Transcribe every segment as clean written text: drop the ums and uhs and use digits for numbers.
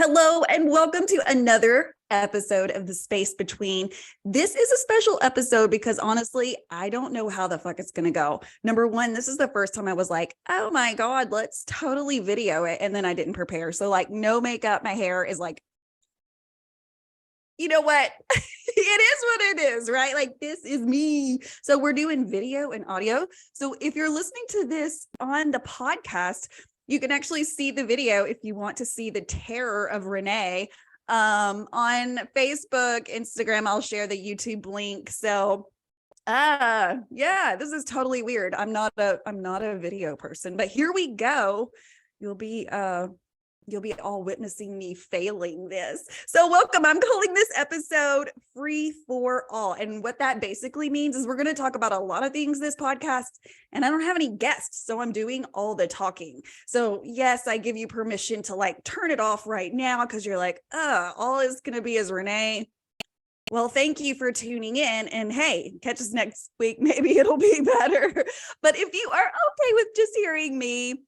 Hello, and welcome to another episode of The Space Between. This is a special episode because honestly, I don't know how the fuck it's going to go. Number one, this is the first time I was like, oh my God, let's totally video it. And then I didn't prepare. So, like, no makeup, my hair is like, you know what? It is what it is, right? Like, this is me. So, we're doing video and audio. So, if you're listening to this on the podcast, you can actually see the video if you want to see the terror of Renee on Facebook, Instagram. I'll share the YouTube link. So yeah, this is totally weird. I'm not a video person, but here we go. You'll be all witnessing me failing this. So welcome. I'm calling this episode Free for All. And what that basically means is we're going to talk about a lot of things this podcast, and I don't have any guests, so I'm doing all the talking. So yes, I give you permission to like turn it off right now because you're like, all is going to be is Renee. Well, thank you for tuning in, and hey, catch us next week. Maybe it'll be better. But if you are okay with just hearing me,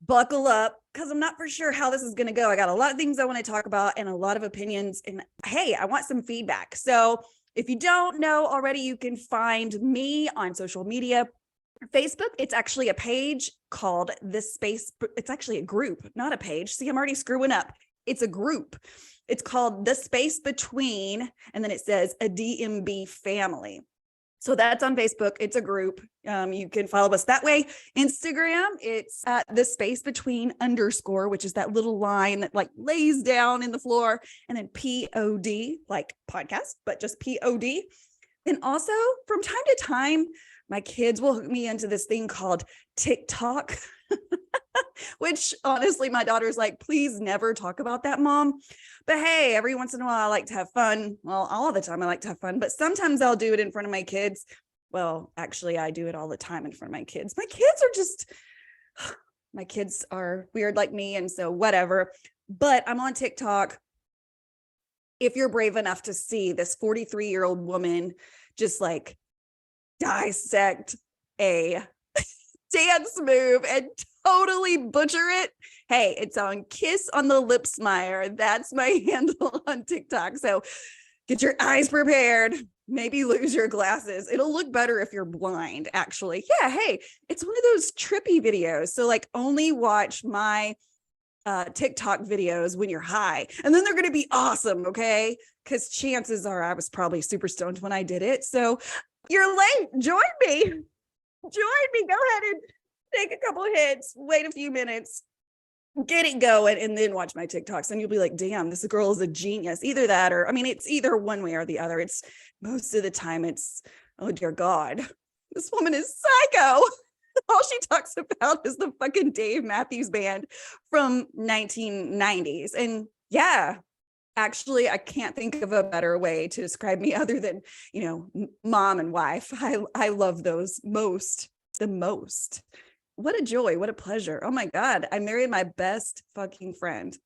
buckle up, because I'm not for sure how this is going to go. I got a lot of things I want to talk about and a lot of opinions. And hey, I want some feedback. So if you don't know already, you can find me on social media. Facebook, it's actually a page called The Space. It's actually a group, not a page. See, I'm already screwing up. It's a group. It's called The Space Between, and then it says a DMB family. So that's on Facebook. It's a group. You can follow us that way. Instagram, it's at The Space Between _, which is that little line that like lays down in the floor, and then POD, like podcast, but just POD. And also from time to time, my kids will hook me into this thing called TikTok, which honestly, my daughter's like, please never talk about that, Mom. But hey, every once in a while, I like to have fun. Well, all the time I like to have fun, but sometimes I'll do it in front of my kids. Well, actually, I do it all the time in front of my kids. My kids are weird like me, and so whatever. But I'm on TikTok. If you're brave enough to see this 43-year-old woman just like dissect a dance move and totally butcher it, hey, it's on Kiss on the Lip Smire. That's my handle on TikTok. So get your eyes prepared. Maybe lose your glasses. It'll look better if you're blind, actually. Yeah, hey, it's one of those trippy videos. So like only watch my TikTok videos when you're high, and then they're going to be awesome. Okay. Because chances are I was probably super stoned when I did it. So you're late. Join me. Go ahead and take a couple hits, wait a few minutes, get it going, and then watch my TikToks. And you'll be like, damn, this girl is a genius. Either that, or, I mean, it's either one way or the other. It's most of the time it's, oh dear God, this woman is psycho. All she talks about is the fucking Dave Matthews Band from 1990s. And yeah, actually, I can't think of a better way to describe me other than, mom and wife. I love those the most. What a joy. What a pleasure. Oh my God. I married my best fucking friend.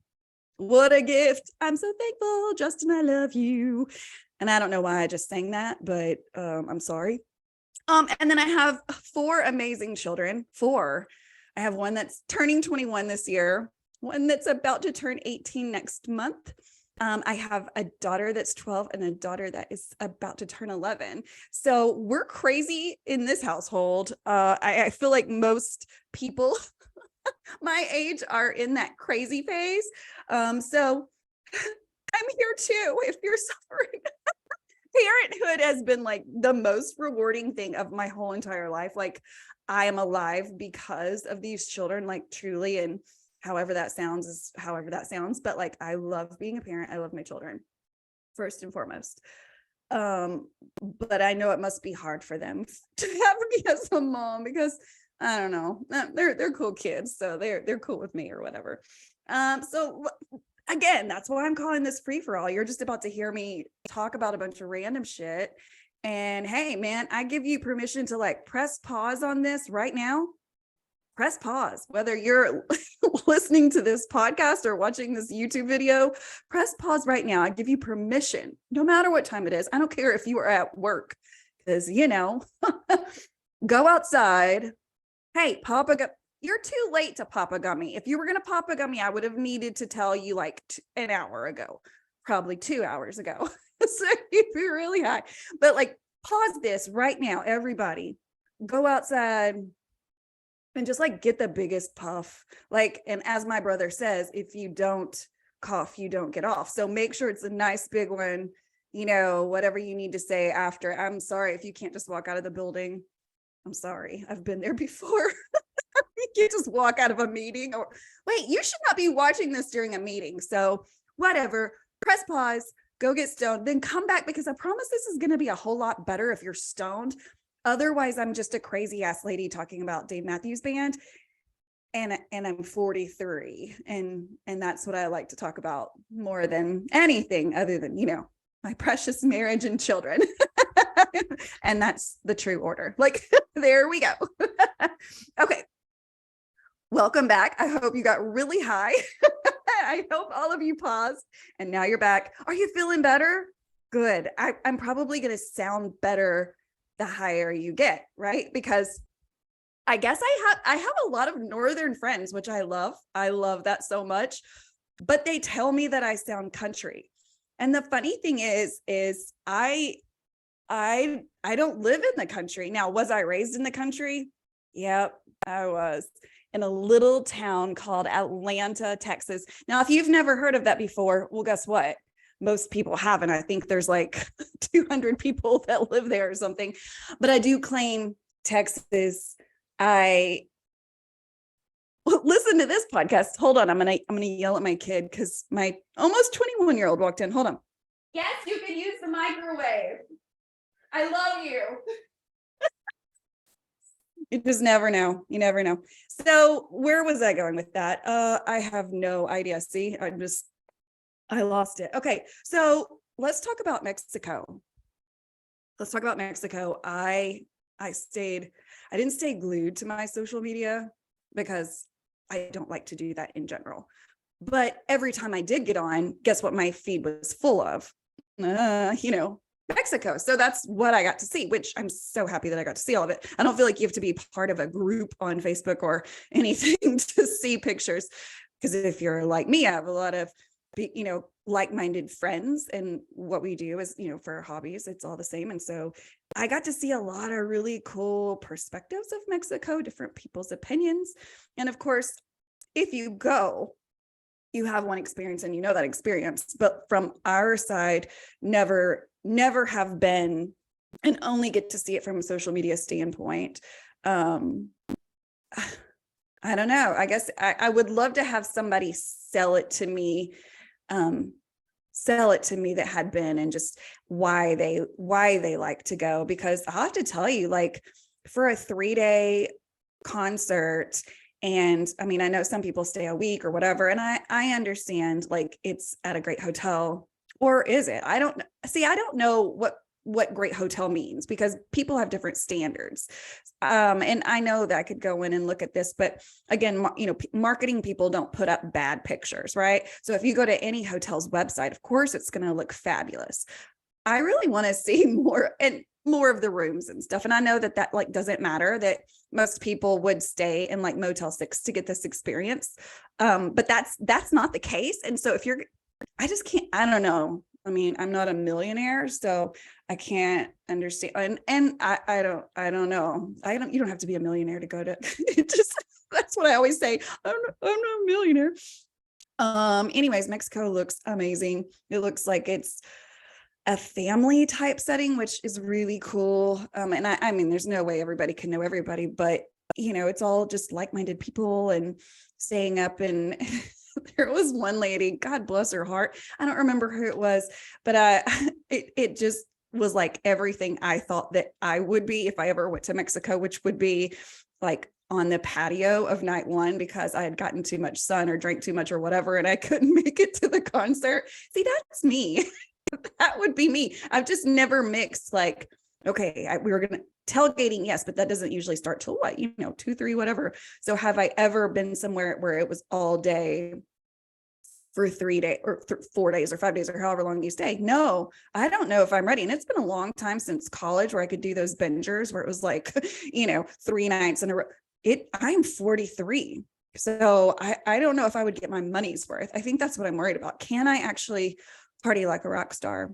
What a gift. I'm so thankful. Justin, I love you. And I don't know why I just sang that, but I'm sorry. And then I have 4 amazing children. 4. I have one that's turning 21 this year, one that's about to turn 18 next month. I have a daughter that's 12 and a daughter that is about to turn 11. So we're crazy in this household. I feel like most people my age are in that crazy phase. So I'm here too if you're suffering. Parenthood has been like the most rewarding thing of my whole entire life. Like I am alive because of these children, like truly. And however that sounds is however that sounds. But like, I love being a parent. I love my children first and foremost. But I know it must be hard for them to have me as a mom because I don't know, they're cool kids. So they're cool with me or whatever. So again, that's why I'm calling this free for all. You're just about to hear me talk about a bunch of random shit. And hey, man, I give you permission to like press pause on this right now. Press pause, whether you're listening to this podcast or watching this YouTube video, press pause right now. I give you permission, no matter what time it is. I don't care if you are at work, because, go outside. Hey, you're too late to pop a gummy. If you were going to pop a gummy, I would have needed to tell you like an hour ago, probably 2 hours ago. So you'd be really high. But like, pause this right now, everybody. Go outside and just like get the biggest puff. Like, and as my brother says, if you don't cough, you don't get off. So make sure it's a nice big one, you know, whatever you need to say after. I'm sorry if you can't just walk out of the building. I'm sorry. I've been there before. You can't just walk out of a meeting or wait, you should not be watching this during a meeting. So whatever, press pause, go get stoned, then come back, because I promise this is going to be a whole lot better if you're stoned. Otherwise, I'm just a crazy ass lady talking about Dave Matthews Band, and I'm 43, and that's what I like to talk about more than anything other than, you know, my precious marriage and children. And that's the true order. Like, there we go. Okay. Welcome back. I hope you got really high. I hope all of you paused and now you're back. Are you feeling better? Good. I'm probably going to sound better the higher you get, right? Because I guess I have a lot of northern friends, which I love. I love that so much, but they tell me that I sound country. And the funny thing is I don't live in the country. Now, was I raised in the country? Yep, I was, in a little town called Atlanta, Texas. Now, if you've never heard of that before, well, guess what? Most people haven't. I think there's like 200 people that live there or something. But I do claim Texas. I listen to this podcast. Hold on, I'm gonna yell at my kid because my almost 21-year-old walked in. Hold on. Yes, you can use the microwave. I love you. You just never know. You never know. So where was I going with that? I have no idea. See, I lost it. Okay. So let's talk about Mexico. I didn't stay glued to my social media because I don't like to do that in general. But every time I did get on, guess what my feed was full of? Mexico. So that's what I got to see, which I'm so happy that I got to see all of it. I don't feel like you have to be part of a group on Facebook or anything to see pictures. Because if you're like me, I have a lot of, like-minded friends, and what we do is, for our hobbies, it's all the same. And so I got to see a lot of really cool perspectives of Mexico, different people's opinions. And of course, if you go, you have one experience and you know that experience, but from our side, never have been, and only get to see it from a social media standpoint. I don't know. I guess I would love to have somebody sell it to me that had been, and just why they like to go, because I have to tell you, like, for a 3-day concert, and I mean, I know some people stay a week or whatever, and I understand, like, it's at a great hotel, or is it? I don't know what great hotel means, because people have different standards. And I know that I could go in and look at this, but again, marketing people don't put up bad pictures, right? So if you go to any hotel's website, of course, it's going to look fabulous. I really want to see more of the rooms and stuff. And I know that like doesn't matter, that most people would stay in like Motel 6 to get this experience. But that's not the case. And so I just can't, I don't know. I mean, I'm not a millionaire, so I can't understand. And I don't know. You don't have to be a millionaire to go to it. That's what I always say. I'm not a millionaire. Anyways, Mexico looks amazing. It looks like it's a family type setting, which is really cool. And I mean, there's no way everybody can know everybody, but it's all just like-minded people and staying up. And there was one lady, God bless her heart, I don't remember who it was, but it just was like everything I thought that I would be if I ever went to Mexico, which would be like on the patio of night one, because I had gotten too much sun or drank too much or whatever, and I couldn't make it to the concert. See, that's me. That would be me. I've just never mixed, like, okay, we were going to tailgating, yes, but that doesn't usually start till what, 2, 3, whatever. So have I ever been somewhere where it was all day for 3 days or 4 days or 5 days or however long you stay? No, I don't know if I'm ready. And it's been a long time since college where I could do those bingers where it was like, 3 nights in a row. I'm 43. So I don't know if I would get my money's worth. I think that's what I'm worried about. Can I actually party like a rock star?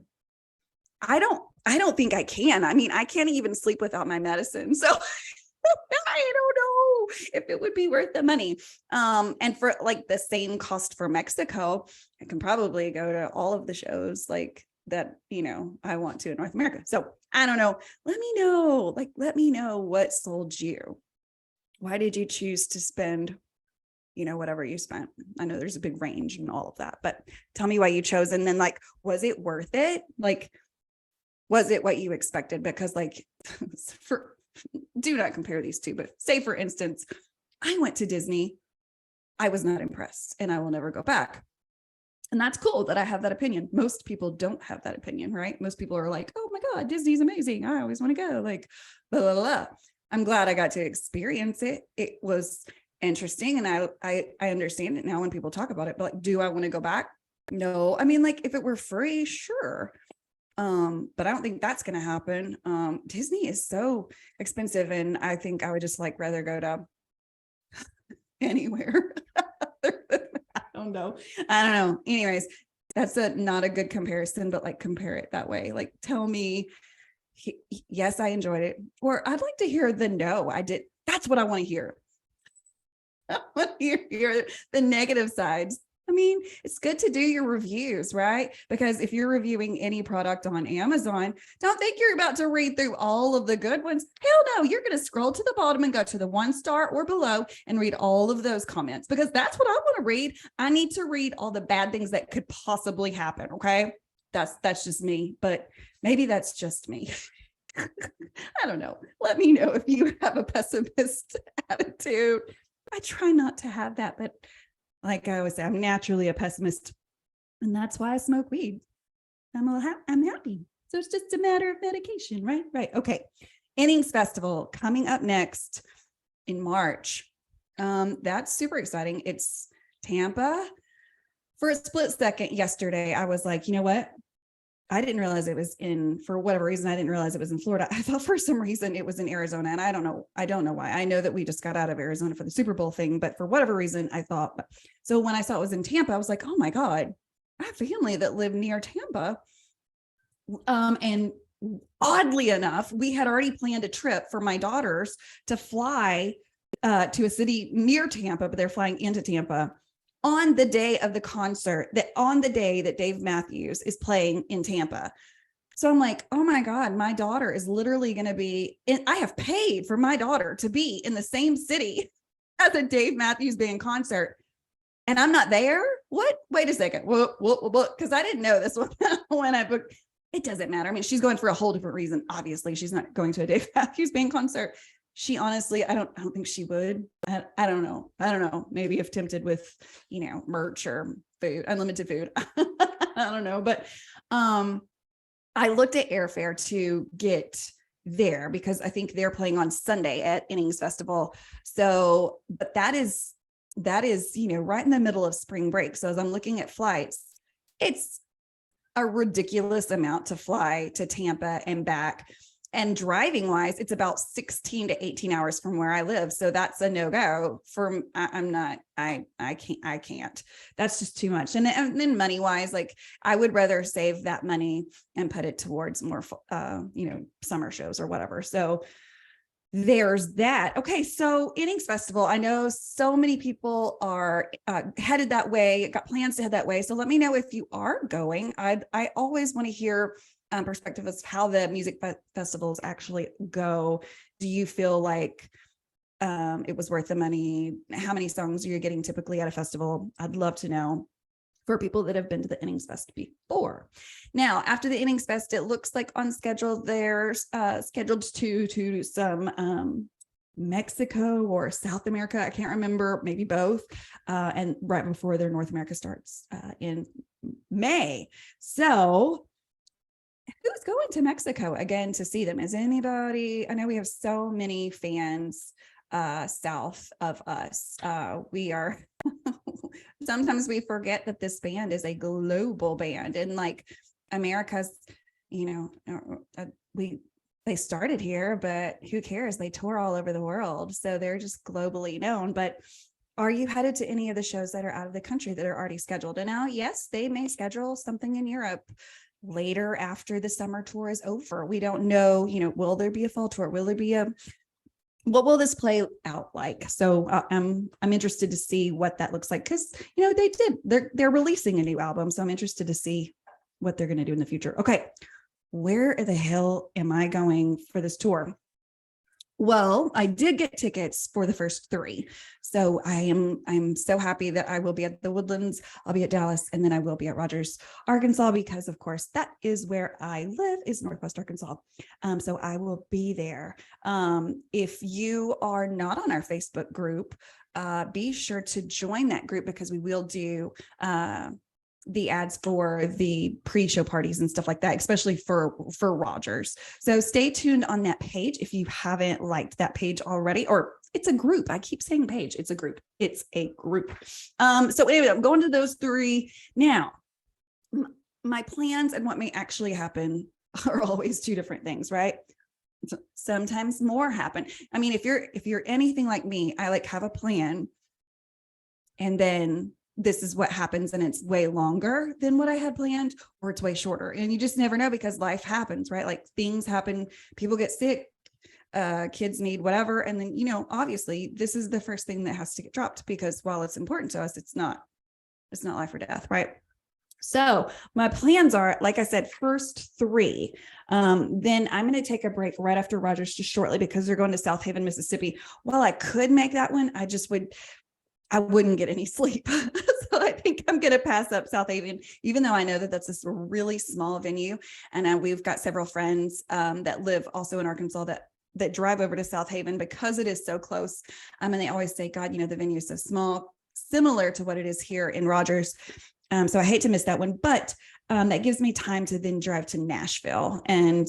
I don't think I can. I mean, I can't even sleep without my medicine. So I don't know if it would be worth the money. And for like the same cost for Mexico, I can probably go to all of the shows like that, I want to in North America. So I don't know. Let me know what sold you. Why did you choose to spend, whatever you spent? I know there's a big range and all of that, but tell me why you chose. And then like, was it worth it? Like, was it what you expected? Because like, do not compare these two, but say for instance, I went to Disney. I was not impressed and I will never go back. And that's cool that I have that opinion. Most people don't have that opinion, right? Most people are like, oh my God, Disney's amazing. I always want to go, like, blah, blah, blah. I'm glad I got to experience it. It was interesting. And I understand it now when people talk about it, but like, do I want to go back? No. I mean, like if it were free, sure. But I don't think that's going to happen. Disney is so expensive. And I think I would just like rather go to anywhere. I don't know. Anyways, that's not a good comparison, but like compare it that way. Like tell me, yes, I enjoyed it. Or I'd like to hear the no, I did. That's what I want to hear. I want to hear the negative sides. I mean, it's good to do your reviews, right? Because if you're reviewing any product on Amazon, don't think you're about to read through all of the good ones. Hell no, you're going to scroll to the bottom and go to the 1-star or below and read all of those comments because that's what I want to read. I need to read all the bad things that could possibly happen. Okay. That's just me, but maybe that's just me. I don't know. Let me know if you have a pessimist attitude. I try not to have that, but like I always say, I'm naturally a pessimist, and that's why I smoke weed. I'm happy. So it's just a matter of medication, right? Right. Okay. Innings Festival coming up next in March. That's super exciting. It's Tampa. For a split second yesterday, I was like, you know what? I didn't realize it was for whatever reason, I didn't realize it was in Florida. I thought for some reason it was in Arizona. And I don't know why. I know that we just got out of Arizona for the Super Bowl thing, but for whatever reason, I thought, so when I saw it was in Tampa, I was like, oh my God, I have family that live near Tampa. And oddly enough, we had already planned a trip for my daughters to fly to a city near Tampa, but they're flying into Tampa on the day of the concert, on the day that Dave Matthews is playing in Tampa. So I'm like, oh my God, my daughter is literally going to be I have paid for my daughter to be in the same city as a Dave Matthews Band concert. And I'm not there. What? Wait a second. Well, because I didn't know this when I booked. It doesn't matter. I mean, she's going for a whole different reason. Obviously, she's not going to a Dave Matthews Band concert. She honestly, I don't think she would. I don't know. Maybe if tempted with, merch or food, unlimited food. I don't know. But I looked at airfare to get there because I think they're playing on Sunday at Innings Festival. So, but that is, right in the middle of spring break. So as I'm looking at flights, it's a ridiculous amount to fly to Tampa and back. And driving wise, it's about 16 to 18 hours from where I live. So that's a no-go for, I can't, that's just too much. And then money wise, like I would rather save that money and put it towards more, summer shows or whatever. So there's that. Okay. So Innings Festival, I know so many people are headed that way, got plans to head that way. So let me know if you are going. I always want to hear perspective of how the music festivals actually go. Do you feel like it was worth the money? How many songs are you getting typically at a festival? I'd love to know for people that have been to the Innings Fest before. Now, after the Innings Fest, it looks like on schedule, they're scheduled to some Mexico or South America. I can't remember, maybe both. And right before their North America starts in May. So who's going to Mexico again to see them? Is anybody? I know we have so many fans south of us. We are sometimes we forget that this band is a global band, and like America's, they started here, but who cares? They tour all over the world. So they're just globally known. But are you headed to any of the shows that are out of the country that are already scheduled? And now, yes, they may schedule something in Europe later after the summer tour is over. We don't know, will there be a fall tour? Will there be what will this play out like? So I'm interested to see what that looks like, because they're releasing a new album. So I'm interested to see what they're going to do in the future. Okay. Where the hell am I going for this tour? Well, I did get tickets for the first 3. So I'm so happy that I will be at the Woodlands, I'll be at Dallas, and then I will be at Rogers, Arkansas, because of course that is where I live, is Northwest Arkansas. So I will be there. If you are not on our Facebook group, be sure to join that group, because we will do the ads for the pre-show parties and stuff like that, especially for Rogers. So stay tuned on that page if you haven't liked that page already, or it's a group. I keep saying page. It's a group. It's a group. So anyway, I'm going to those 3 now. My plans and what may actually happen are always 2 different things, right? Sometimes more happen. I mean, if you're anything like me, I have a plan, and then this is what happens, and it's way longer than what I had planned, or it's way shorter. And you just never know, because life happens, right? Like, things happen, people get sick, kids need whatever. And then, obviously this is the first thing that has to get dropped, because while it's important to us, it's not life or death, right? So my plans are, like I said, first 3. Then I'm going to take a break right after Rogers, just shortly, because they're going to South Haven, Mississippi. While I could make that one, I wouldn't get any sleep. So I think I'm going to pass up South Haven, even though I know that that's this really small venue. And we've got several friends that live also in Arkansas that drive over to South Haven, because it is so close. And they always say, God, the venue is so small, similar to what it is here in Rogers. So I hate to miss that one, but that gives me time to then drive to Nashville and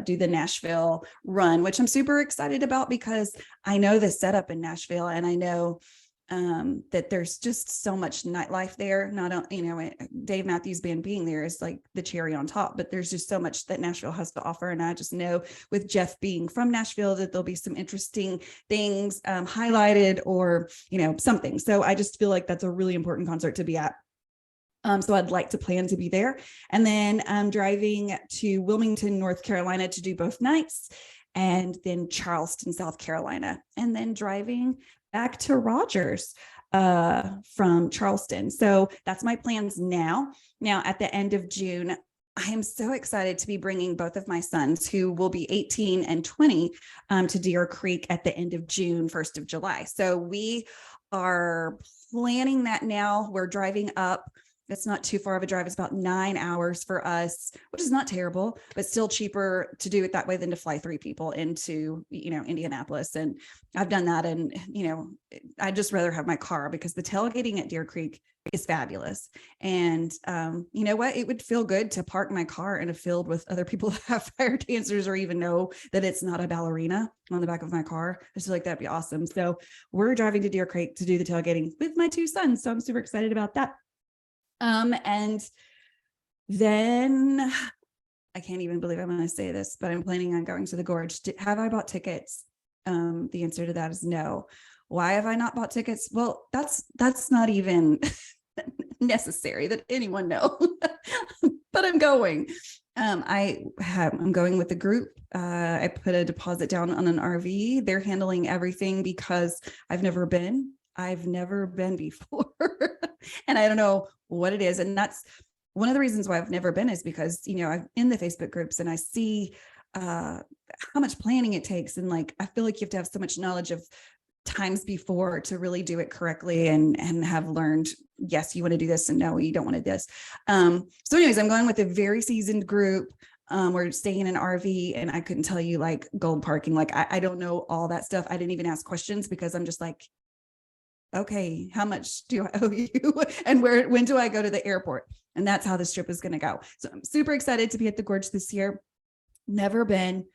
do the Nashville run, which I'm super excited about, because I know the setup in Nashville, and I know that there's just so much nightlife there. Not Dave Matthews Band being there is like the cherry on top, but there's just so much that Nashville has to offer. And I just know, with Jeff being from Nashville, that there'll be some interesting things highlighted, or something. So I just feel like that's a really important concert to be at. So I'd like to plan to be there. And then I'm driving to Wilmington, North Carolina to do both nights, and then Charleston, South Carolina, and then driving back to Rogers from Charleston. So that's my plans now. Now, at the end of June, I am so excited to be bringing both of my sons, who will be 18 and 20, to Deer Creek at the end of June, 1st of July. So we are planning that now. We're driving up. It's not too far of a drive. It's about 9 hours for us, which is not terrible, but still cheaper to do it that way than to fly 3 people into, Indianapolis. And I've done that. And, I'd just rather have my car, because the tailgating at Deer Creek is fabulous. And you know what? It would feel good to park my car in a field with other people that have fire dancers, or even know that it's not a ballerina on the back of my car. I just feel like that'd be awesome. So we're driving to Deer Creek to do the tailgating with my 2 sons. So I'm super excited about that. And then I can't even believe I'm going to say this, but I'm planning on going to the Gorge. Have I bought tickets? The answer to that is no. Why have I not bought tickets? Well, that's not even necessary that anyone know, but I'm going. I'm going with the group. I put a deposit down on an RV. They're handling everything, because I've never been before. And I don't know what it is. And that's one of the reasons why I've never been, is because, I'm in the Facebook groups, and I see how much planning it takes. And I feel like you have to have so much knowledge of times before to really do it correctly, and have learned, yes, you want to do this, and no, you don't want to do this. So anyways, I'm going with a very seasoned group. We're staying in an RV, and I couldn't tell you gold parking. I don't know all that stuff. I didn't even ask questions, because I'm just okay, how much do I owe you? And when do I go to the airport? And that's how this trip is going to go. So I'm super excited to be at the Gorge this year. Never been.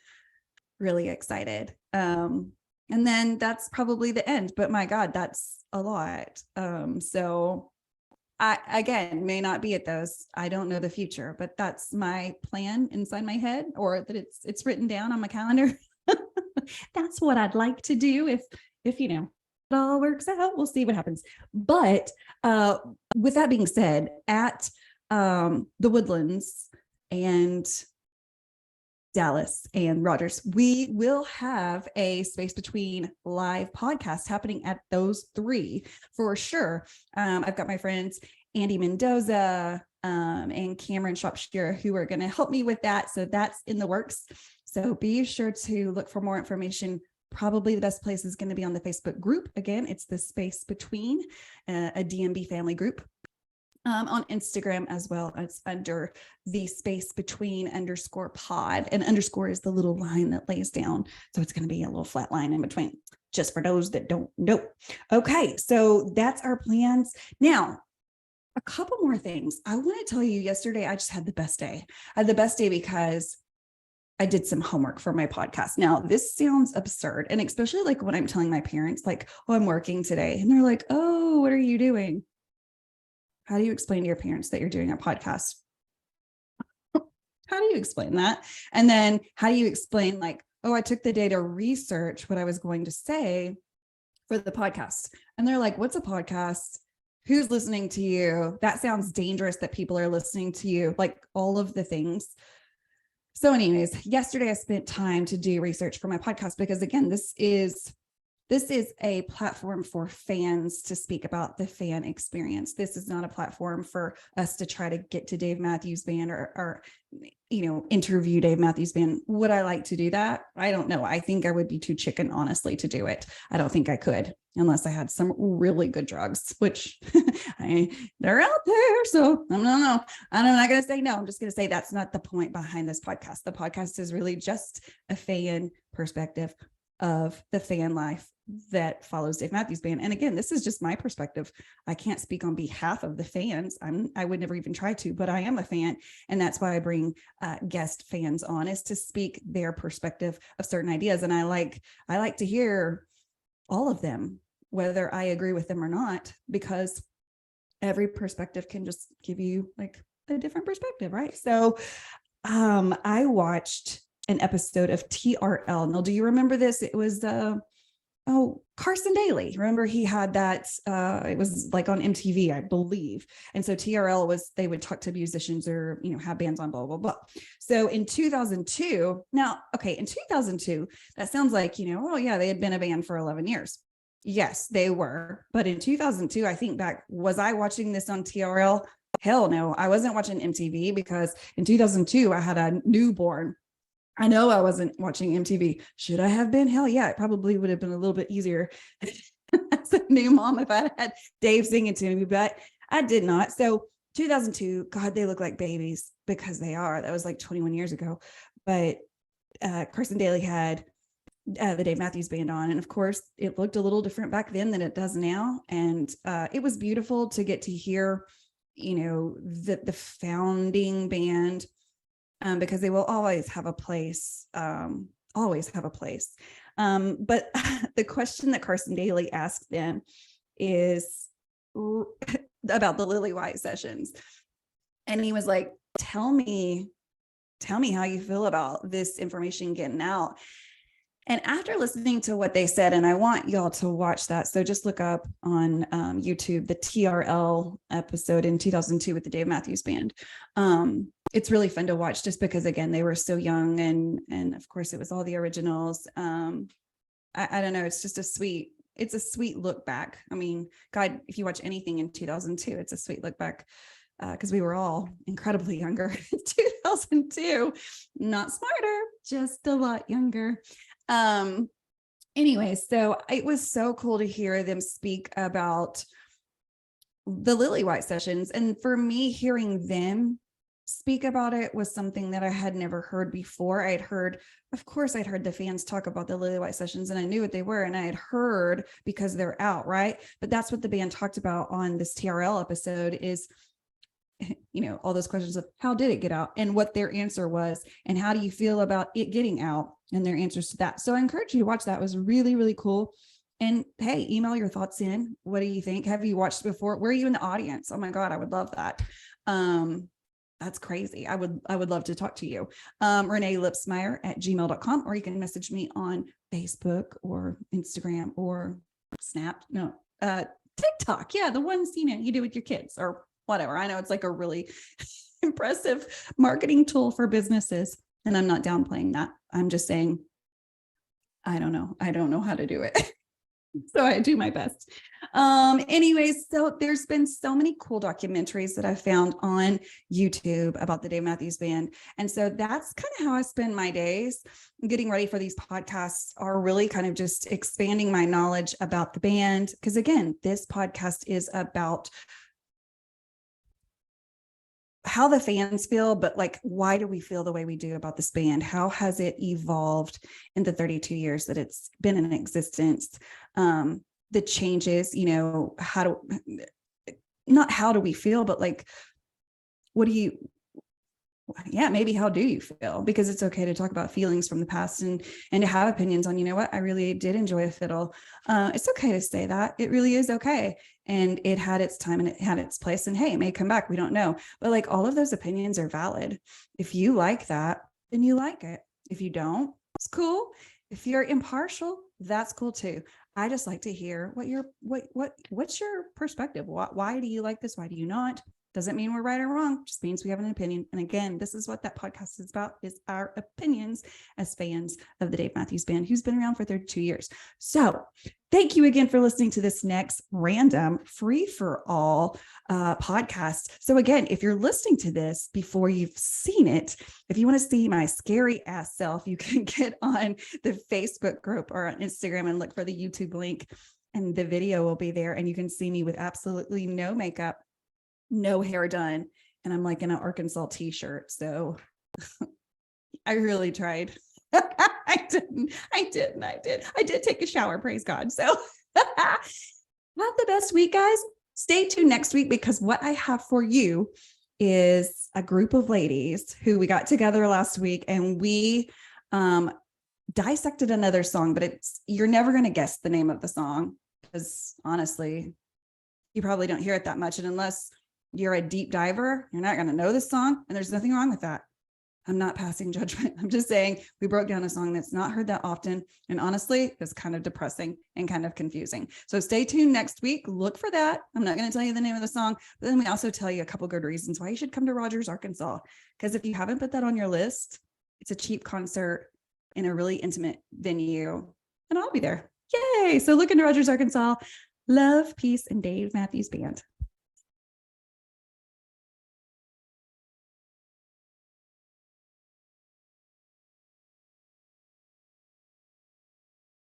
Really excited. And then that's probably the end, but my God, that's a lot. So I, again, may not be at those. I don't know the future, but that's my plan inside my head, or that it's written down on my calendar. That's what I'd like to do if you know it all works out. We'll see what happens. But with that being said, at the Woodlands and Dallas and Rogers, we will have a Space Between live podcast happening at those three for sure. I've got my friends Andy Mendoza and Cameron Shropshire who are going to help me with that. So that's in the works. So be sure to look for more information. Probably the best place is going to be on the Facebook group. Again, it's the Space Between, a DMB family group. On Instagram as well. It's under the Space Between _pod, and underscore is the little line that lays down. So it's going to be a little flat line in between, just for those that don't know. Okay, so that's our plans. Now, a couple more things. I want to tell you, yesterday, I just had the best day. I had the best day because I did some homework for my podcast. Now, this sounds absurd. And especially like when I'm telling my parents, like, oh, I'm working today. And they're like, oh, what are you doing? How do you explain to your parents that you're doing a podcast? How do you explain that? And then how do you explain like, oh, I took the day to research what I was going to say for the podcast. And they're like, what's a podcast? Who's listening to you? That sounds dangerous that people are listening to you, like all of the things. So anyways, yesterday I spent time to do research for my podcast because again, this is a platform for fans to speak about the fan experience. This is not a platform for us to try to get to Dave Matthews Band or interview Dave Matthews Band. Would I like to do that? I don't know. I think I would be too chicken, honestly, to do it. I don't think I could unless I had some really good drugs, which they're out there. So I don't know. I'm not going to say no. I'm just going to say that's not the point behind this podcast. The podcast is really just a fan perspective of the fan life that follows Dave Matthews Band. And again, this is just my perspective. I can't speak on behalf of the fans. I would never even try to, but I am a fan. And that's why I bring guest fans on, is to speak their perspective of certain ideas. And I like to hear all of them, whether I agree with them or not, because every perspective can just give you like a different perspective, right? So I watched an episode of TRL. Now, do you remember this? It was Carson Daly. Remember he had that, it was like on MTV, I believe. And so TRL was, they would talk to musicians or, have bands on, blah, blah, blah. So in 2002, in 2002, that sounds like, oh yeah, they had been a band for 11 years. Yes, they were. But in 2002, I think back, was I watching this on TRL? Hell no, I wasn't watching MTV because in 2002, I had a newborn. I know I wasn't watching MTV. Should I have been? Hell yeah, it probably would have been a little bit easier as a new mom if I had Dave singing to me, but I did not. So 2002, God, they look like babies because they are. That was like 21 years ago. But Carson Daly had the Dave Matthews Band on. And of course, it looked a little different back then than it does now. And it was beautiful to get to hear, the founding band, because they will always have a place, But the question that Carson Daly asked them is about the Lily White sessions. And he was like, tell me how you feel about this information getting out. And after listening to what they said, and I want y'all to watch that. So just look up on YouTube, the TRL episode in 2002 with the Dave Matthews Band. It's really fun to watch just because, again, they were so young and of course it was all the originals. I don't know. It's just a sweet look back. I mean, God, if you watch anything in 2002, it's a sweet look back. Because we were all incredibly younger in 2002, not smarter, just a lot younger. Anyway, so it was so cool to hear them speak about the Lily White sessions. And for me, hearing them speak about it was something that I had never heard before. I'd heard the fans talk about the Lily White sessions and I knew what they were, and I had heard because they're out, right? But that's what the band talked about on this TRL episode is, all those questions of how did it get out and what their answer was and how do you feel about it getting out and their answers to that. So I encourage you to watch that. It was really, really cool. And hey, email your thoughts in. What do you think? Have you watched before? Where are you in the audience? Oh my God, I would love that. That's crazy. I would love to talk to you. Renee Lipsmeyer at gmail.com, or you can message me on Facebook or Instagram or TikTok. Yeah, the ones, you do with your kids or whatever. I know it's like a really impressive marketing tool for businesses, and I'm not downplaying that. I'm just saying, I don't know. I don't know how to do it. So I do my best. Anyways, so there's been so many cool documentaries that I found on YouTube about the Dave Matthews Band. And so that's kind of how I spend my days. Getting ready for these podcasts are really kind of just expanding my knowledge about the band. Because again, this podcast is about how the fans feel, but like, why do we feel the way we do about this band? How has it evolved in the 32 years that it's been in existence? The changes, how do we feel, but like, maybe how do you feel? Because it's okay to talk about feelings from the past and to have opinions on, I really did enjoy a fiddle. It's okay to say that. It really is okay. And it had its time and it had its place, and hey, it may come back. We don't know. But like, all of those opinions are valid. If you like that, then you like it. If you don't, it's cool. If you're impartial, that's cool too. I just like to hear what's your perspective? Why do you like this? Why do you not? Doesn't mean we're right or wrong, just means we have an opinion. And again, this is what that podcast is about, is our opinions as fans of the Dave Matthews Band, who's been around for 32 years. So thank you again for listening to this next random free for all podcast. So again, if you're listening to this before you've seen it, if you want to see my scary ass self, you can get on the Facebook group or on Instagram and look for the YouTube link, and the video will be there, and you can see me with absolutely no makeup, no hair done, and I'm like in an Arkansas t-shirt. So I really tried. I did take a shower, praise God. So have the best week, guys. Stay tuned next week, because what I have for you is a group of ladies who we got together last week, and we dissected another song, but you're never going to guess the name of the song, because honestly, you probably don't hear it that much. And unless you're a deep diver, you're not going to know this song, and there's nothing wrong with that. I'm not passing judgment. I'm just saying we broke down a song that's not heard that often. And honestly, it was kind of depressing and kind of confusing. So stay tuned next week. Look for that. I'm not going to tell you the name of the song, but then we also tell you a couple good reasons why you should come to Rogers, Arkansas. Because if you haven't put that on your list, it's a cheap concert in a really intimate venue, and I'll be there. Yay. So look into Rogers, Arkansas. Love, peace, and Dave Matthews Band.